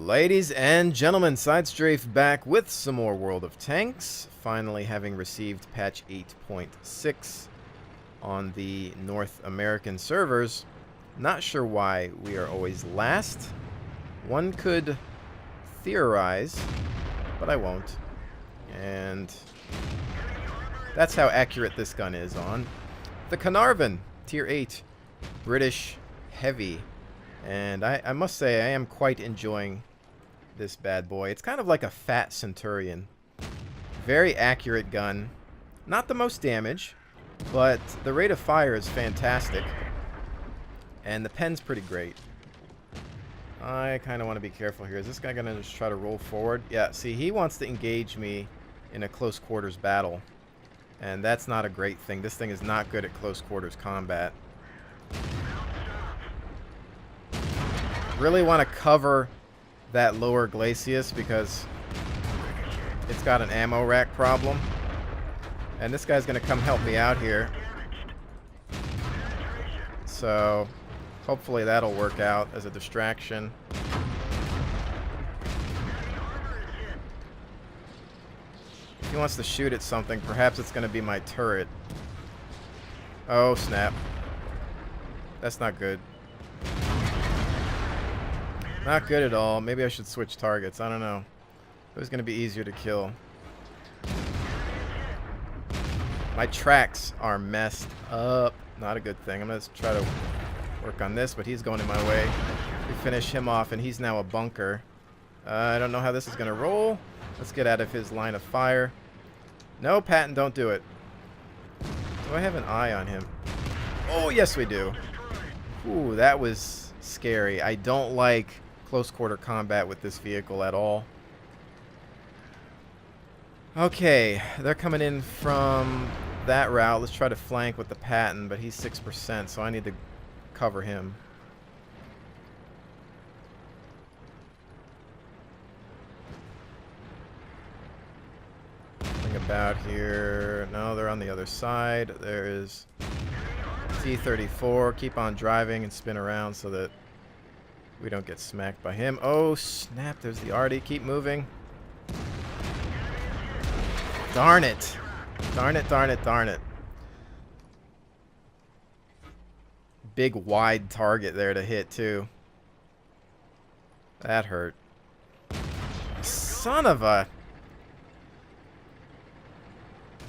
Ladies and gentlemen, Sidestrafe back with some more World of Tanks, finally having received patch 8.6 on the North American servers. Not sure why we are always last. One could theorize, but I won't. And that's how accurate this gun is on the Caern, tier 8, British heavy. And I must say, I am quite enjoying this bad boy. It's kind of like a fat Centurion. Very accurate gun. Not the most damage, but the rate of fire is fantastic. And the pen's pretty great. I kind of want to be careful here. Is this guy going to just try to roll forward? Yeah, see, he wants to engage me in a close quarters battle. And that's not a great thing. This thing is not good at close quarters combat. Really want to cover that lower glacis because it's got an ammo rack problem. And this guy's going to come help me out here. So hopefully that'll work out as a distraction. If he wants to shoot at something, perhaps it's going to be my turret. Oh, snap. That's not good. Not good at all. Maybe I should switch targets. I don't know. It was going to be easier to kill. My tracks are messed up. Not a good thing. I'm going to try to work on this, but he's going in my way. We finish him off, and he's now a bunker. I don't know how this is going to roll. Let's get out of his line of fire. No, Patton, don't do it. Do I have an eye on him? Oh, yes, we do. Ooh, that was scary. I don't like close quarter combat with this vehicle at all. Okay, they're coming in from that route. Let's try to flank with the Patton, but he's 6%, so I need to cover him. Think about here. No, they're on the other side. There is T-34. Keep on driving and spin around so that we don't get smacked by him. Oh, snap. There's the Artie. Keep moving. Darn it. Darn it, darn it, darn it. Big, wide target there to hit, too. That hurt. Son of a...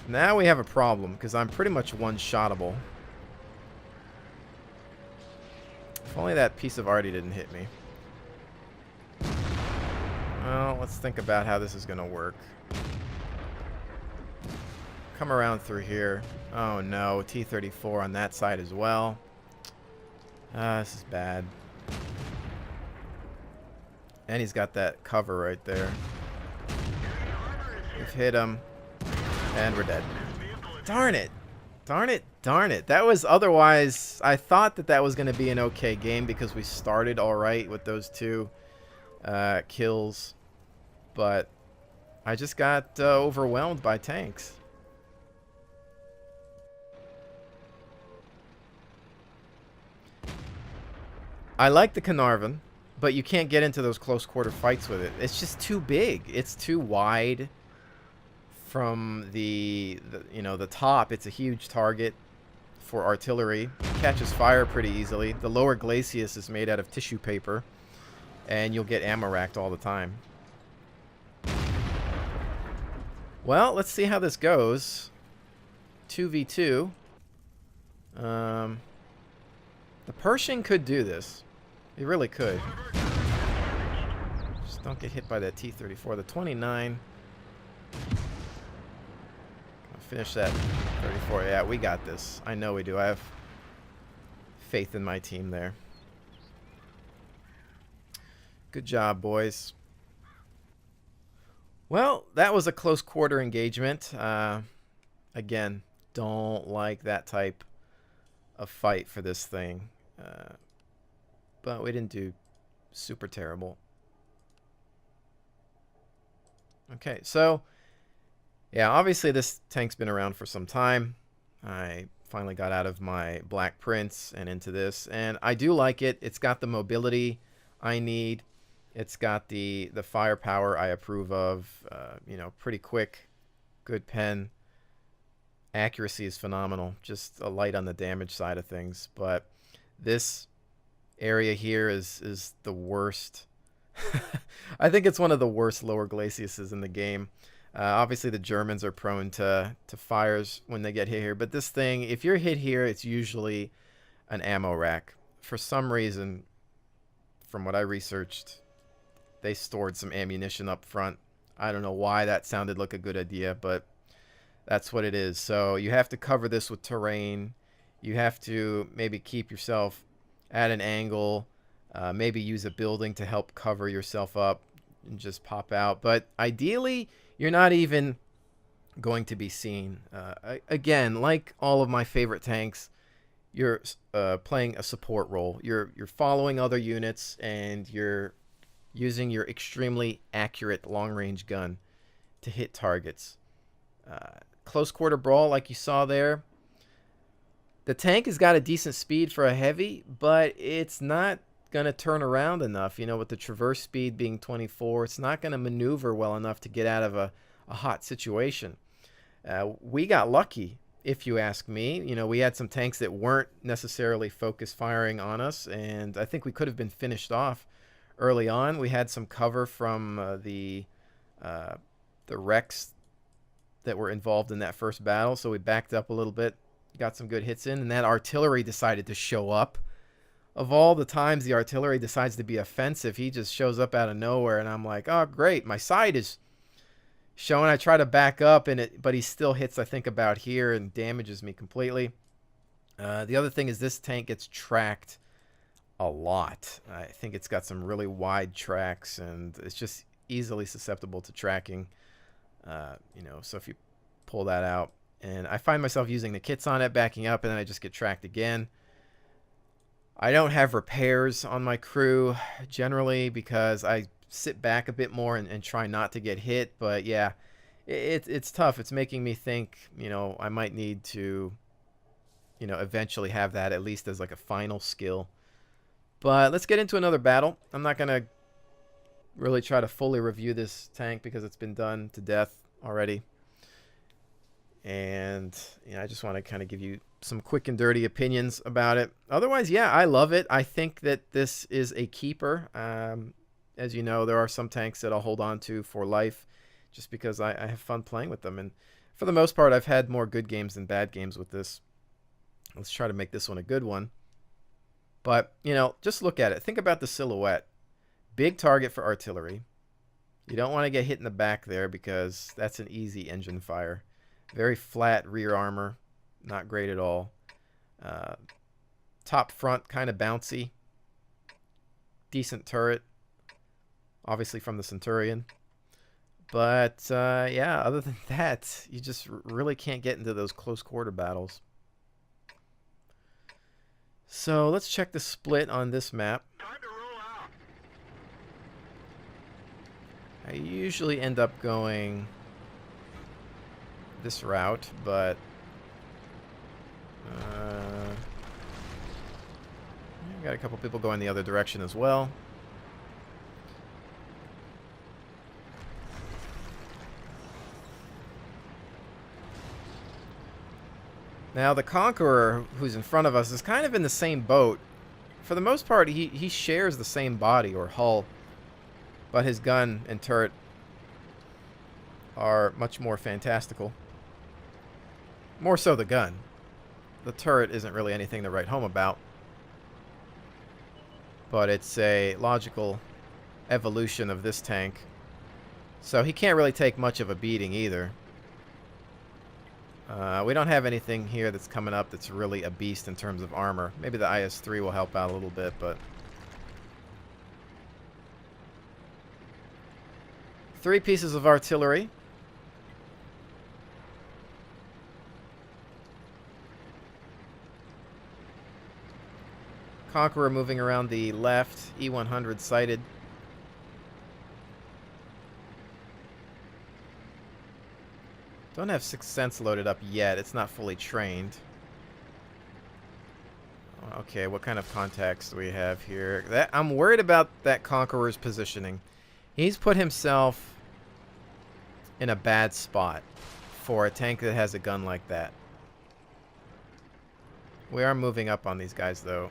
Now we have a problem, because I'm pretty much one-shottable. If only that piece of Artie didn't hit me. Well, let's think about how this is going to work. Come around through here. Oh no, T-34 on that side as well. This is bad. And he's got that cover right there. We've hit him. And we're dead. Darn it. Darn it, darn it. That was otherwise... I thought that that was going to be an okay game because we started alright with those two kills. But I just got overwhelmed by tanks. I like the Caern, but you can't get into those close quarter fights with it. It's just too big. It's too wide. From the top, it's a huge target for artillery. Catches fire pretty easily. The lower glacis is made out of tissue paper, and you'll get ammo racked all the time. Well, let's see how this goes. 2v2. The Pershing could do this. He really could. Just don't get hit by that T-34. The 29. Finish that 34. Yeah, we got this. I know we do. I have faith in my team there. Good job, boys. Well, that was a close quarter engagement. Again, don't like that type of fight for this thing. But we didn't do super terrible. Okay, so... yeah, obviously this tank's been around for some time. I finally got out of my Black Prince and into this, and I do like it. It's got the mobility I need. It's got the firepower I approve of. You know, pretty quick, good pen. Accuracy is phenomenal. Just a light on the damage side of things, but this area here is the worst. I think it's one of the worst lower glaciuses in the game. Obviously, the Germans are prone to fires when they get hit here, but this thing, if you're hit here, it's usually an ammo rack. For some reason, from what I researched, they stored some ammunition up front. I don't know why that sounded like a good idea, but that's what it is. So you have to cover this with terrain. You have to maybe keep yourself at an angle, maybe use a building to help cover yourself up and just pop out. But ideally, you're not even going to be seen. Again, like all of my favorite tanks, you're playing a support role. You're following other units, and you're using your extremely accurate long-range gun to hit targets. Close quarter brawl, like you saw there. The tank has got a decent speed for a heavy, but it's not going to turn around enough. You know, with the traverse speed being 24, it's not going to maneuver well enough to get out of a hot situation. We got lucky, if you ask me. You know, we had some tanks that weren't necessarily focus firing on us, and I think we could have been finished off early on. We had some cover from the wrecks that were involved in that first battle, so we backed up a little bit, got some good hits in, and that artillery decided to show up. Of all the times the artillery decides to be offensive, he just shows up out of nowhere, and I'm like, oh great, my side is showing. I try to back up, but he still hits, I think, about here and damages me completely. The other thing is this tank gets tracked a lot. I think it's got some really wide tracks, and it's just easily susceptible to tracking. You know, so if you pull that out, and I find myself using the kits on it, backing up, and then I just get tracked again. I don't have repairs on my crew generally because I sit back a bit more and try not to get hit. But yeah, it's tough. It's making me think, you know, I might need to, you know, eventually have that at least as like a final skill. But let's get into another battle. I'm not going to really try to fully review this tank because it's been done to death already. And you know, I just want to kind of give you some quick and dirty opinions about it. Otherwise, yeah, I love it. I think that this is a keeper. As you know, there are some tanks that I'll hold on to for life just because I have fun playing with them. And for the most part, I've had more good games than bad games with this. Let's try to make this one a good one. But, you know, just look at it. Think about the silhouette. Big target for artillery. You don't want to get hit in the back there because that's an easy engine fire. Very flat rear armor. Not great at all. Top front kind of bouncy. Decent turret. Obviously from the Centurion. But, yeah, other than that, you just really can't get into those close quarter battles. So let's check the split on this map. I usually end up going this route, but got a couple people going the other direction as well. Now the Conqueror, who's in front of us, is kind of in the same boat. For the most part, he shares the same body or hull, but his gun and turret are much more fantastical. More so the gun. The turret isn't really anything to write home about, but it's a logical evolution of this tank. So he can't really take much of a beating either. We don't have anything here that's coming up that's really a beast in terms of armor. Maybe the IS-3 will help out a little bit, but 3 pieces of artillery. Conqueror moving around the left, E100 sighted. Don't have Sixth Sense loaded up yet. It's not fully trained. Okay, what kind of contacts do we have here? I'm worried about that Conqueror's positioning. He's put himself in a bad spot for a tank that has a gun like that. We are moving up on these guys, though.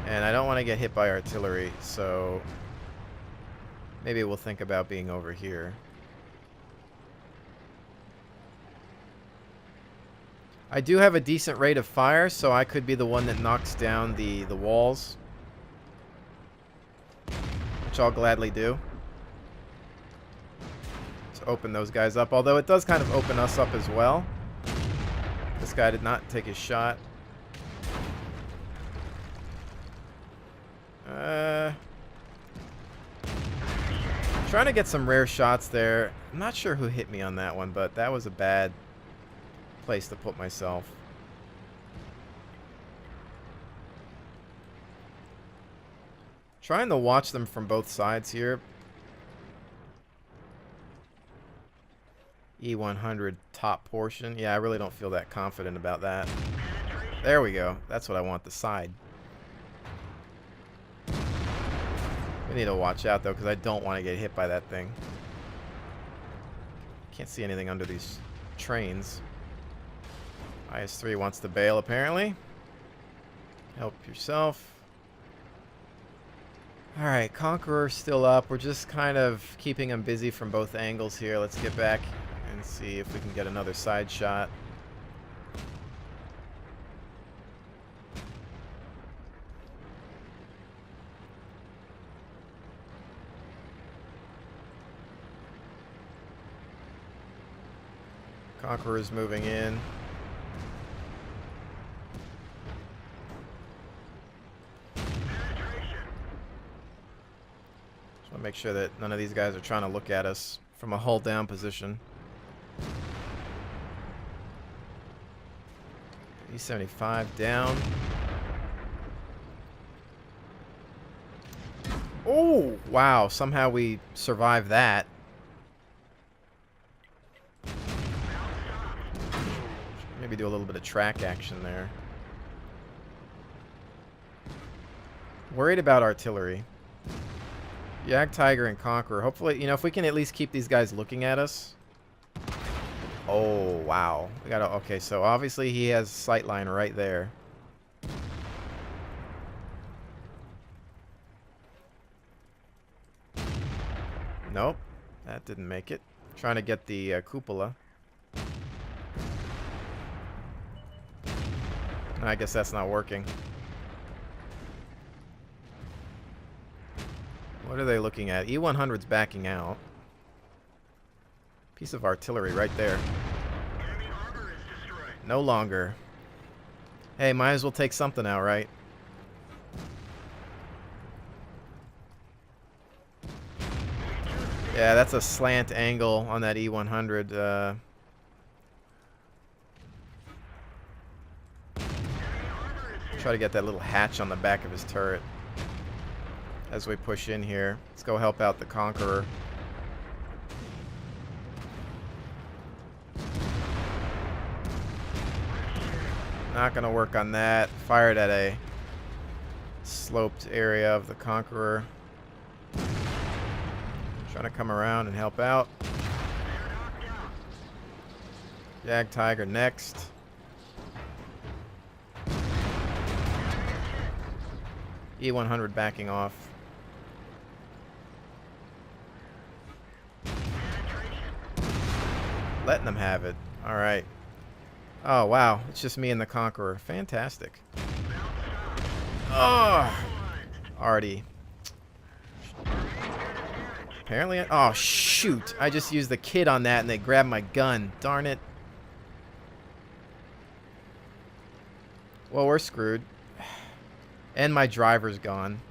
And I don't want to get hit by artillery, so maybe we'll think about being over here. I do have a decent rate of fire, so I could be the one that knocks down the walls, which I'll gladly do. To open those guys up, although it does kind of open us up as well. This guy did not take his shot. Trying to get some rare shots there. I'm not sure who hit me on that one, but that was a bad place to put myself. Trying to watch them from both sides here. E100 top portion. Yeah, I really don't feel that confident about that. There we go. That's what I want, the side. We need to watch out, though, because I don't want to get hit by that thing. Can't see anything under these trains. IS-3 wants to bail, apparently. Help yourself. Alright, Conqueror still up. We're just kind of keeping him busy from both angles here. Let's get back and see if we can get another side shot. Conqueror's moving in. Just want to make sure that none of these guys are trying to look at us from a hull down position. E75 down. Oh, wow. Somehow we survived that. Maybe do a little bit of track action there. Worried about artillery. Jagdtiger and Conqueror. Hopefully, you know, if we can at least keep these guys looking at us. Oh, wow. We gotta, okay, so obviously he has sightline right there. Nope. That didn't make it. Trying to get the cupola. I guess that's not working. What are they looking at? E100's backing out. Piece of artillery right there. Enemy armor is destroyed. No longer. Hey, might as well take something out, right? Yeah, that's a slant angle on that E100. Try to get that little hatch on the back of his turret as we push in here. Let's go help out the Conqueror. Not gonna work on that. Fired at a sloped area of the Conqueror. Trying to come around and help out. Jagdtiger next. E100 backing off. Letting them have it. Alright. Oh, wow. It's just me and the Conqueror. Fantastic. Oh! Already. Apparently... Oh, shoot. I just used the kit on that and they grabbed my gun. Darn it. Well, we're screwed. And my driver's gone.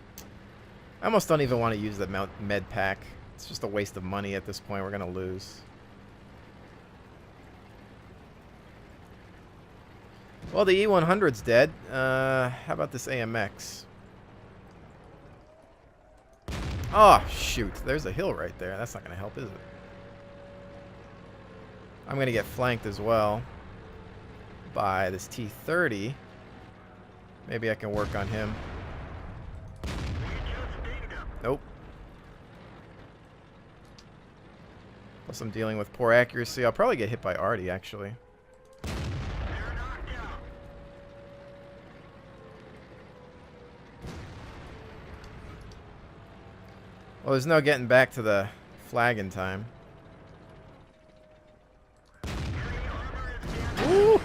I almost don't even want to use the med pack. It's just a waste of money at this point. We're going to lose. Well, the E100's dead. How about this AMX? Oh, shoot. There's a hill right there. That's not going to help, is it? I'm going to get flanked as well by this T-30. Maybe I can work on him. Nope. Plus I'm dealing with poor accuracy. I'll probably get hit by Artie, actually. Well, there's no getting back to the flag in time. Ooh!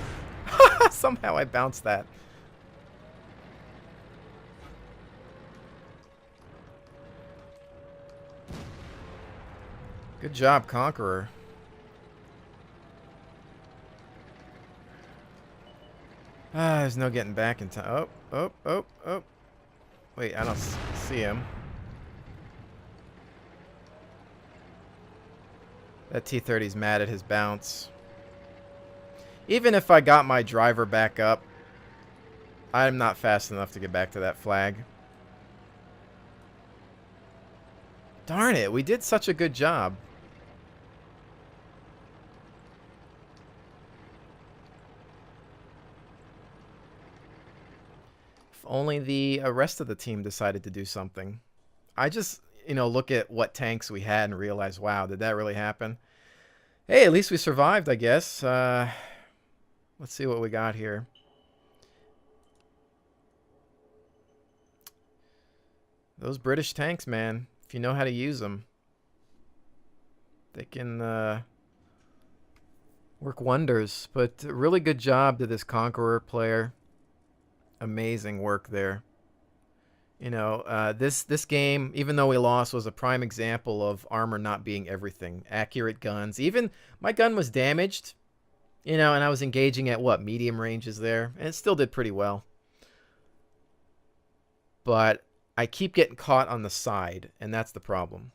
Somehow I bounced that. Good job, Conqueror. Ah, there's no getting back in time. Oh, oh, oh, oh. Wait, I don't see him. That T-30's mad at his bounce. Even if I got my driver back up, I'm not fast enough to get back to that flag. Darn it, we did such a good job. If only the rest of the team decided to do something. I just, you know, look at what tanks we had and realize, wow, did that really happen? Hey, at least we survived, I guess. Let's see what we got here. Those British tanks, man, if you know how to use them, they can work wonders. But really good job to this Conqueror player. Amazing work there. You know, this game, even though we lost, was a prime example of armor not being everything. Accurate guns. Even my gun was damaged, you know, and I was engaging at, what, medium ranges there. And it still did pretty well. But I keep getting caught on the side, and that's the problem.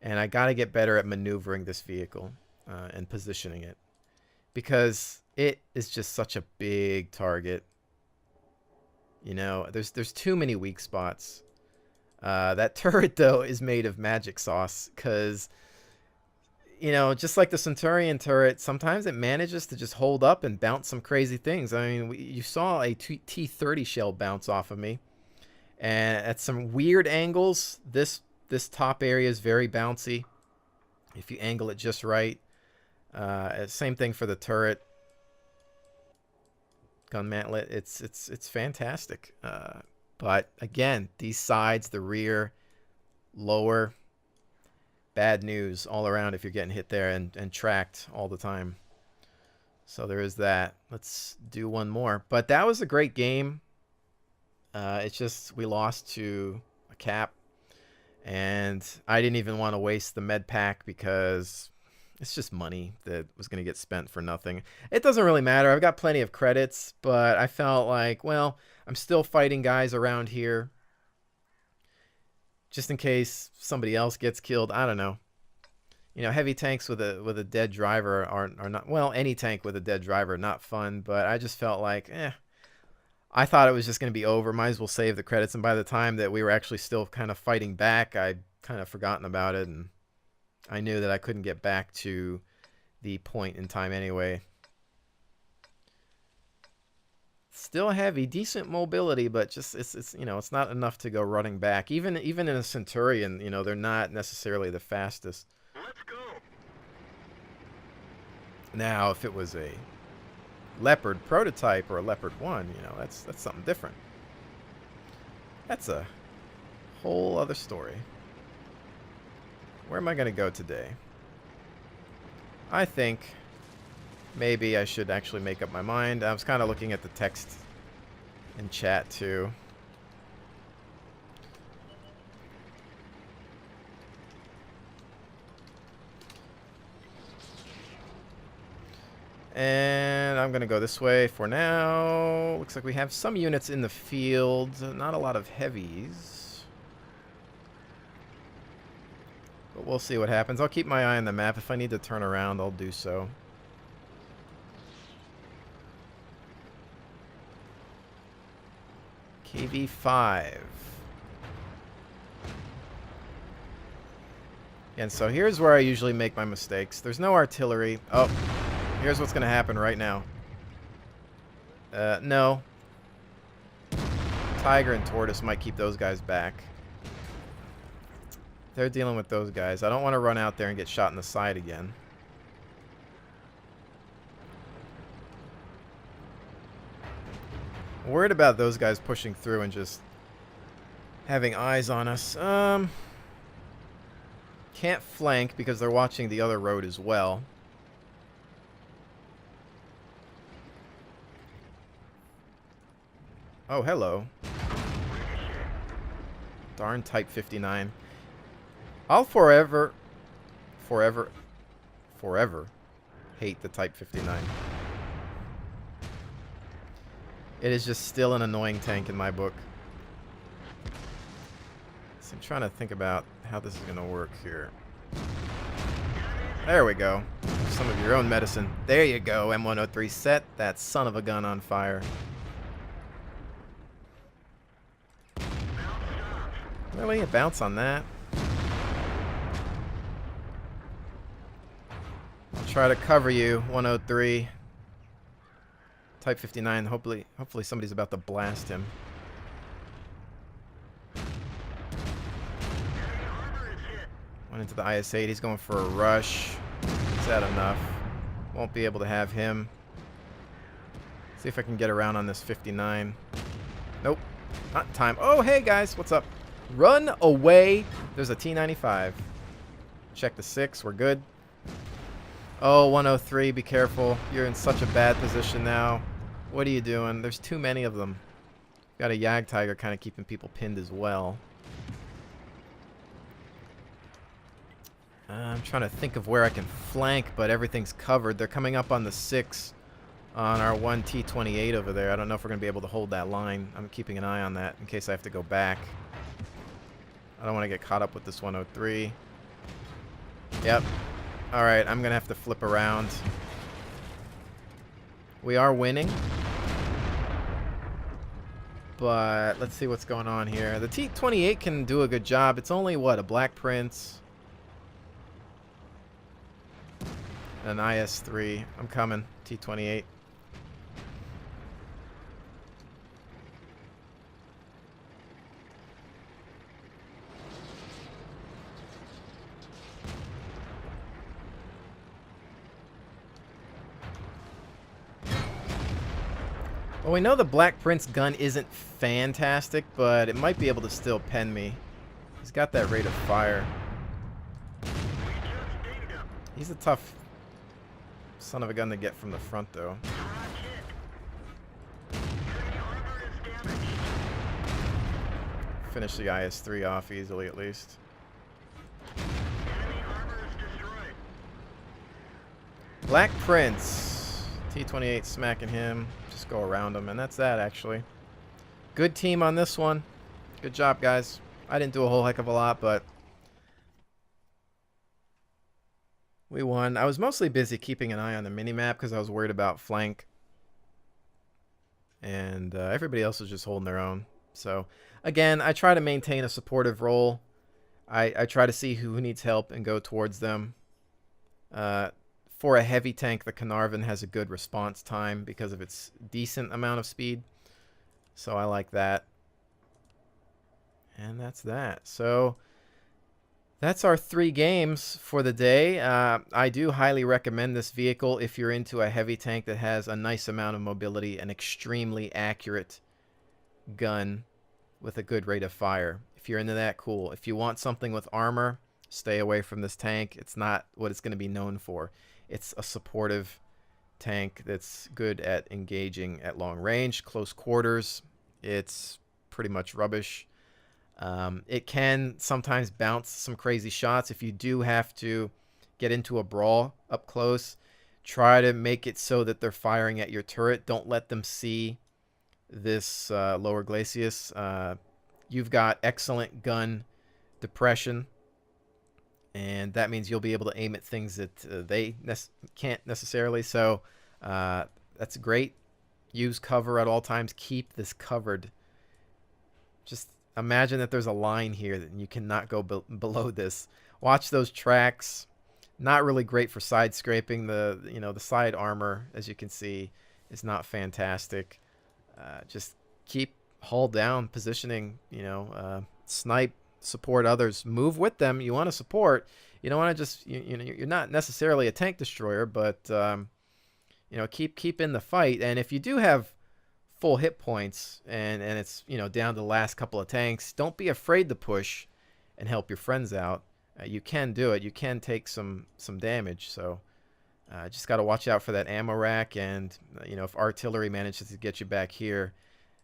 And I got to get better at maneuvering this vehicle and positioning it. Because it is just such a big target. You know, there's too many weak spots. That turret, though, is made of magic sauce because, you know, just like the Centurion turret, sometimes it manages to just hold up and bounce some crazy things. I mean, you saw a T-30 shell bounce off of me. And at some weird angles, this top area is very bouncy if you angle it just right. Same thing for the turret. Gun mantlet, it's fantastic. But again, these sides, the rear, lower, bad news all around if you're getting hit there and tracked all the time. So there is that. Let's do one more. But that was a great game. It's just we lost to a cap, and I didn't even want to waste the med pack because it's just money that was going to get spent for nothing. It doesn't really matter. I've got plenty of credits, but I felt like, well, I'm still fighting guys around here just in case somebody else gets killed. I don't know. You know, heavy tanks with a dead driver are not, well, any tank with a dead driver, not fun, but I just felt like, I thought it was just going to be over. Might as well save the credits. And by the time that we were actually still kind of fighting back, I'd kind of forgotten about it, and I knew that I couldn't get back to the point in time anyway. Still heavy, decent mobility, but just it's you know, it's not enough to go running back. Even in a Centurion, you know, they're not necessarily the fastest. Let's go. Now, if it was a Leopard prototype or a Leopard 1, you know, that's something different. That's a whole other story. Where am I going to go today? I think maybe I should actually make up my mind. I was kind of looking at the text in chat too. And I'm going to go this way for now. Looks like we have some units in the field. Not a lot of heavies. But we'll see what happens. I'll keep my eye on the map. If I need to turn around, I'll do so. KV-5. And so here's where I usually make my mistakes. There's no artillery. Oh, here's what's going to happen right now. No. Tiger and Tortoise might keep those guys back. They're dealing with those guys. I don't want to run out there and get shot in the side again. Worried about those guys pushing through and just having eyes on us. Can't flank because they're watching the other road as well. Oh, hello. Darn Type 59. I'll forever hate the Type 59. It is just still an annoying tank in my book. So I'm trying to think about how this is going to work here. There we go. Some of your own medicine. There you go, M103. Set that son of a gun on fire. Really? A bounce on that? I'll try to cover you, 103. Type 59. Hopefully somebody's about to blast him. Went into the IS-8. He's going for a rush. Is that enough? Won't be able to have him. See if I can get around on this 59. Nope. Not in time. Oh, hey, guys. What's up? Run away. There's a T-95. Check the 6. We're good. Oh, 103. Be careful. You're in such a bad position now. What are you doing? There's too many of them. Got a Yag Tiger kind of keeping people pinned as well. I'm trying to think of where I can flank, but everything's covered. They're coming up on the 6 on our 1 T-28 over there. I don't know if we're going to be able to hold that line. I'm keeping an eye on that in case I have to go back. I don't want to get caught up with this 103. Yep. Alright, I'm going to have to flip around. We are winning. But let's see what's going on here. The T-28 can do a good job. It's only, what, a Black Prince? An IS-3. I'm coming. T-28. Well, we know the Black Prince gun isn't fantastic, but it might be able to still pen me. He's got that rate of fire. He's a tough son of a gun to get from the front, though. Finish the IS-3 off easily, at least. Black Prince. T-28 smacking him. Just go around him, and that's that, actually. Good team on this one. Good job, guys. I didn't do a whole heck of a lot, but we won. I was mostly busy keeping an eye on the minimap because I was worried about flank. And everybody else was just holding their own. So, again, I try to maintain a supportive role. I try to see who needs help and go towards them. For a heavy tank, the Caernarvon has a good response time because of its decent amount of speed. So I like that. And that's that. So that's our 3 games for the day. I do highly recommend this vehicle if you're into a heavy tank that has a nice amount of mobility, an extremely accurate gun with a good rate of fire. If you're into that, cool. If you want something with armor, stay away from this tank. It's not what it's going to be known for. It's a supportive tank that's good at engaging at long range. Close quarters, it's pretty much rubbish. It can sometimes bounce some crazy shots. If you do have to get into a brawl up close, try to make it so that they're firing at your turret. Don't let them see this lower glacis. You've got excellent gun depression, and that means you'll be able to aim at things that they can't necessarily. So that's great. Use cover at all times. Keep this covered. Just imagine that there's a line here that you cannot go below this. Watch those tracks. Not really great for side scraping. The side armor, as you can see, is not fantastic. Just keep hull down positioning, snipe, support others, move with them. You want to support. You don't want to just, you're not necessarily a tank destroyer, but, keep in the fight. And if you do have full hit points and it's, down to the last couple of tanks, don't be afraid to push and help your friends out. You can do it. You can take some damage. So just got to watch out for that ammo rack. And, if artillery manages to get you back here,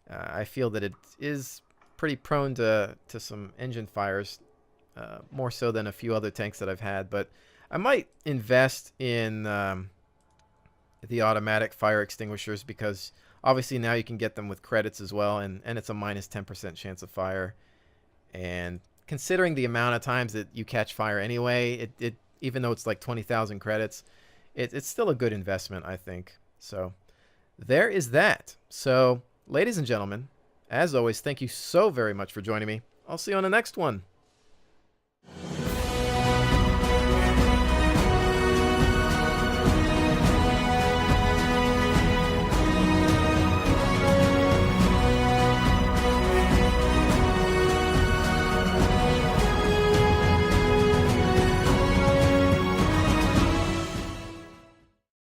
I feel that it is pretty prone to some engine fires, more so than a few other tanks that I've had. But I might invest in the automatic fire extinguishers, because obviously now you can get them with credits as well, and it's a minus 10% chance of fire. And considering the amount of times that you catch fire anyway, it even though it's like 20,000 credits, it's still a good investment, I think. So there is that. So ladies and gentlemen, as always, thank you so very much for joining me. I'll see you on the next one.